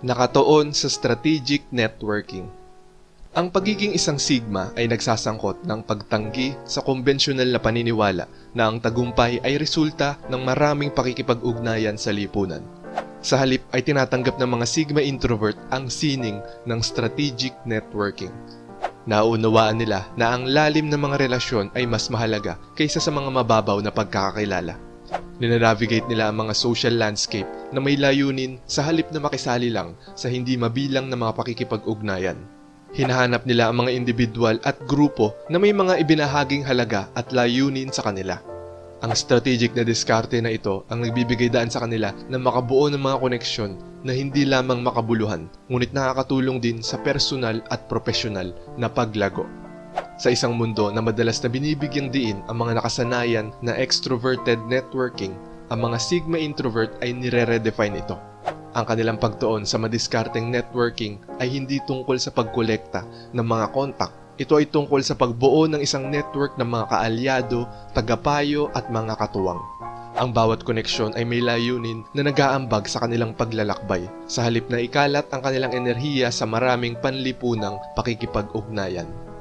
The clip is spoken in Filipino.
Nakatuon sa strategic networking. Ang pagiging isang Sigma ay nagsasangkot ng pagtanggi sa konbensyonal na paniniwala na ang tagumpay ay resulta ng maraming pakikipag-ugnayan sa lipunan. Sa halip ay tinatanggap ng mga Sigma introvert ang sining ng strategic networking. Nauunawaan nila na ang lalim ng mga relasyon ay mas mahalaga kaysa sa mga mababaw na pagkakakilala. Ninanavigate nila ang mga social landscape na may layunin sa halip na makisali lang sa hindi mabilang na mga pakikipag-ugnayan. Hinahanap nila ang mga individual at grupo na may mga ibinahaging halaga at layunin sa kanila. Ang strategic na diskarte na ito ang nagbibigay daan sa kanila na makabuo ng mga koneksyon na hindi lamang makabuluhan, ngunit nakakatulong din sa personal at profesional na paglago. Sa isang mundo na madalas na binibigyang diin ang mga nakasanayan na extroverted networking, ang mga Sigma introvert ay nire-redefine ito. Ang kanilang pagtuon sa madiskarteng networking ay hindi tungkol sa pagkolekta ng mga kontak. Ito ay tungkol sa pagbuo ng isang network ng mga kaalyado, tagapayo at mga katuwang. Ang bawat koneksyon ay may layunin na nag-aambag sa kanilang paglalakbay, sa halip na ikalat ang kanilang enerhiya sa maraming panlipunang pakikipag-ugnayan.